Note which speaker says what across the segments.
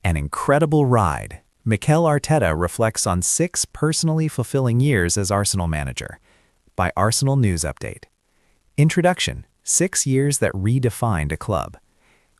Speaker 1: An incredible ride. Mikel Arteta reflects on 6 personally fulfilling years as Arsenal manager. By Arsenal News Update. Introduction: 6 years that redefined a club.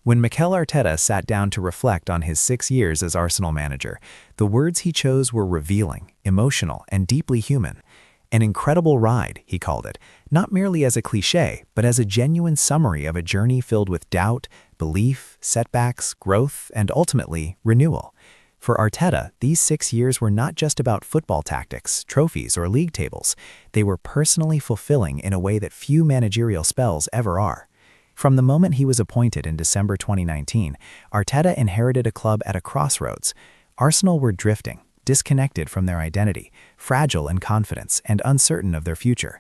Speaker 1: When Mikel Arteta sat down to reflect on his 6 years as Arsenal manager, the words he chose were revealing, emotional, and deeply human. An incredible ride, he called it, not merely as a cliché, but as a genuine summary of a journey filled with doubt, belief, setbacks, growth, and ultimately, renewal. For Arteta, these 6 years were not just about football tactics, trophies, or league tables. They were personally fulfilling in a way that few managerial spells ever are. From the moment he was appointed in December 2019, Arteta inherited a club at a crossroads. Arsenal were drifting, disconnected from their identity, fragile in confidence, and uncertain of their future.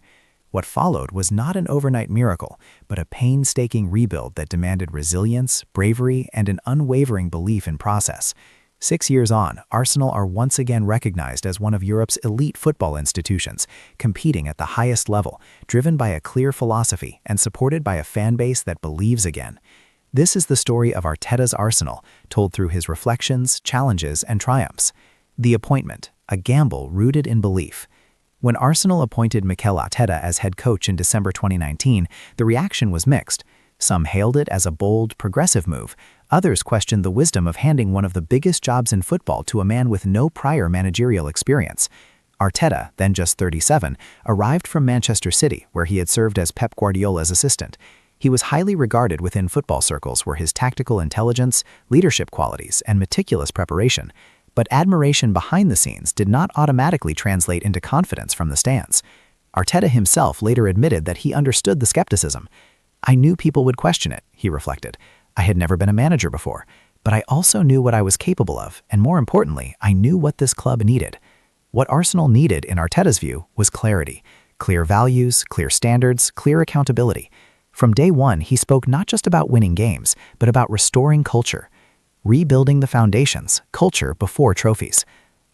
Speaker 1: What followed was not an overnight miracle, but a painstaking rebuild that demanded resilience, bravery, and an unwavering belief in process. 6 years on, Arsenal are once again recognized as one of Europe's elite football institutions, competing at the highest level, driven by a clear philosophy and supported by a fan base that believes again. This is the story of Arteta's Arsenal, told through his reflections, challenges, and triumphs. The appointment, a gamble rooted in belief. When Arsenal appointed Mikel Arteta as head coach in December 2019, the reaction was mixed. Some hailed it as a bold, progressive move. Others questioned the wisdom of handing one of the biggest jobs in football to a man with no prior managerial experience. Arteta, then just 37, arrived from Manchester City, where he had served as Pep Guardiola's assistant. He was highly regarded within football circles for his tactical intelligence, leadership qualities, and meticulous preparation. But admiration behind the scenes did not automatically translate into confidence from the stands. Arteta himself later admitted that he understood the skepticism. "I knew people would question it," he reflected. "I had never been a manager before, but I also knew what I was capable of, and more importantly, I knew what this club needed." What Arsenal needed, in Arteta's view, was clarity. Clear values, clear standards, clear accountability. From day one, he spoke not just about winning games, but about restoring culture. Rebuilding the foundations, culture before trophies.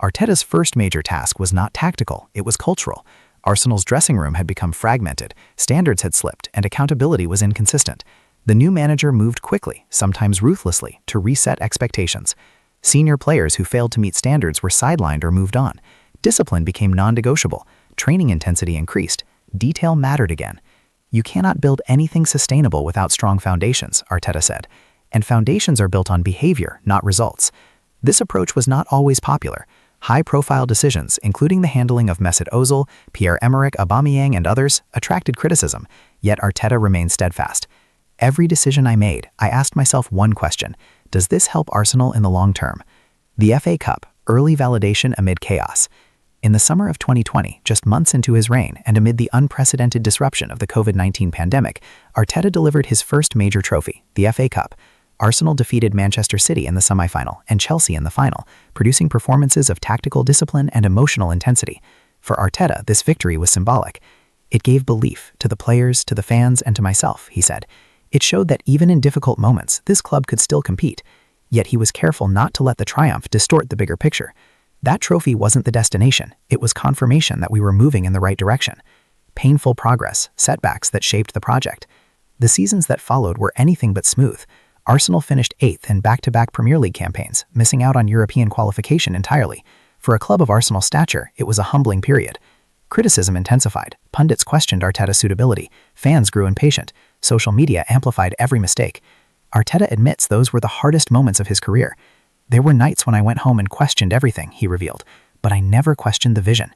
Speaker 1: Arteta's first major task was not tactical, it was cultural. Arsenal's dressing room had become fragmented, standards had slipped, and accountability was inconsistent. The new manager moved quickly, sometimes ruthlessly, to reset expectations. Senior players who failed to meet standards were sidelined or moved on. Discipline became non-negotiable. Training intensity increased. Detail mattered again. "You cannot build anything sustainable without strong foundations," Arteta said. And foundations are built on behavior, not results. This approach was not always popular. High-profile decisions, including the handling of Mesut Ozil, Pierre-Emerick Aubameyang, and others, attracted criticism, yet Arteta remained steadfast. "Every decision I made, I asked myself one question: does this help Arsenal in the long term?" The FA Cup, early validation amid chaos. In the summer of 2020, just months into his reign, and amid the unprecedented disruption of the COVID-19 pandemic, Arteta delivered his first major trophy, the FA Cup. Arsenal defeated Manchester City in the semi-final and Chelsea in the final, producing performances of tactical discipline and emotional intensity. For Arteta, this victory was symbolic. "It gave belief to the players, to the fans, and to myself," he said. "It showed that even in difficult moments, this club could still compete." Yet he was careful not to let the triumph distort the bigger picture. That trophy wasn't the destination, it was confirmation that we were moving in the right direction. Painful progress, setbacks that shaped the project. The seasons that followed were anything but smooth. Arsenal finished 8th in back-to-back Premier League campaigns, missing out on European qualification entirely. For a club of Arsenal's stature, it was a humbling period. Criticism intensified, pundits questioned Arteta's suitability, fans grew impatient, social media amplified every mistake. Arteta admits those were the hardest moments of his career. "There were nights when I went home and questioned everything," he revealed, "but I never questioned the vision."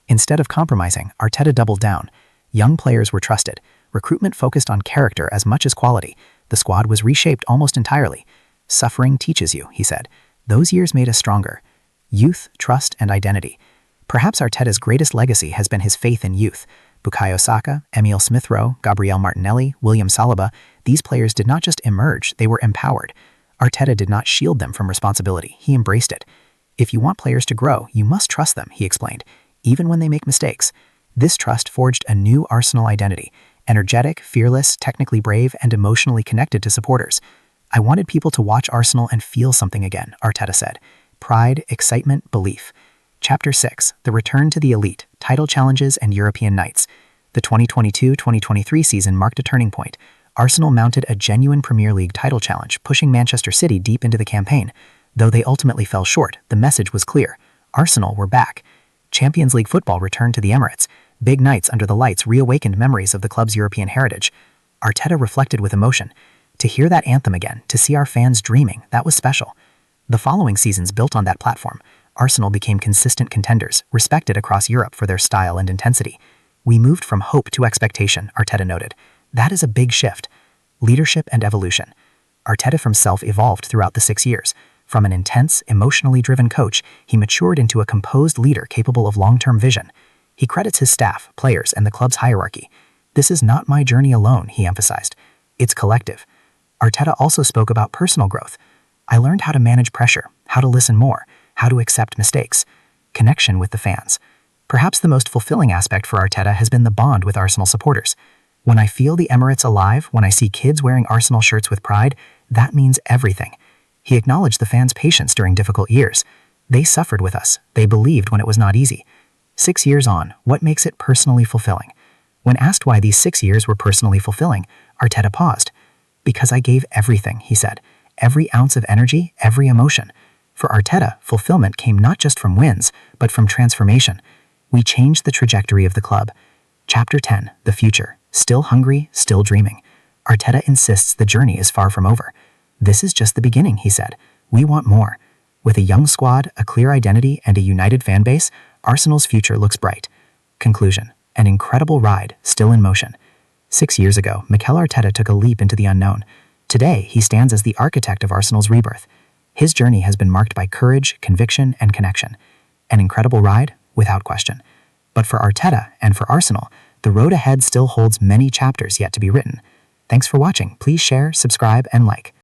Speaker 1: Instead of compromising, Arteta doubled down. Young players were trusted. Recruitment focused on character as much as quality. The squad was reshaped almost entirely. "Suffering teaches you," he said. "Those years made us stronger." Youth, trust, and identity. Perhaps Arteta's greatest legacy has been his faith in youth. Bukayo Saka, Emile Smith-Rowe, Gabriel Martinelli, William Saliba, these players did not just emerge, they were empowered. Arteta did not shield them from responsibility, he embraced it. "If you want players to grow, you must trust them," he explained, "even when they make mistakes." This trust forged a new Arsenal identity. Energetic, fearless, technically brave, and emotionally connected to supporters. "I wanted people to watch Arsenal and feel something again," Arteta said. Pride, excitement, belief. Chapter 6, The Return to the Elite, Title Challenges and European Nights. The 2022-2023 season marked a turning point. Arsenal mounted a genuine Premier League title challenge, pushing Manchester City deep into the campaign.
Speaker 2: Though they ultimately fell short, the message was clear. Arsenal were back. Champions League football returned to the Emirates. Big nights under the lights reawakened memories of the club's European heritage. Arteta reflected with emotion. To hear that anthem again, to see our fans dreaming, that was special. The following seasons built on that platform. Arsenal became consistent contenders, respected across Europe for their style and intensity. We moved from hope to expectation, Arteta noted. That is a big shift. Leadership and evolution. Arteta himself evolved throughout the 6 years. From an intense, emotionally driven coach, he matured into a composed leader capable of long-term vision. He credits his staff, players, and the club's hierarchy. This is not my journey alone, he emphasized. It's collective. Arteta also spoke about personal growth. I learned how to manage pressure, how to listen more, how to accept mistakes. Connection with the fans. Perhaps the most fulfilling aspect for Arteta has been the bond with Arsenal supporters. When I feel the Emirates alive, when I see kids wearing Arsenal shirts with pride, that means everything. He acknowledged the fans' patience during difficult years. They suffered with us. They believed when it was not easy. 6 years on, what makes it personally fulfilling? When asked why these 6 years were personally fulfilling, Arteta paused. Because I gave everything, he said. Every ounce of energy, every emotion. For Arteta, fulfillment came not just from wins, but from transformation. We changed the trajectory of the club. Chapter 10, The Future. Still hungry, still dreaming. Arteta insists the journey is far from over. This is just the beginning, he said. We want more. With a young squad, a clear identity, and a united fan base, Arsenal's future looks bright. Conclusion. An incredible ride, still in motion. 6 years ago, Mikel Arteta took a leap into the unknown. Today, he stands as the architect of Arsenal's rebirth. His journey has been marked by courage, conviction, and connection. An incredible ride, without question. But for Arteta and for Arsenal, the road ahead still holds many chapters yet to be written. Thanks for watching. Please share, subscribe, and like.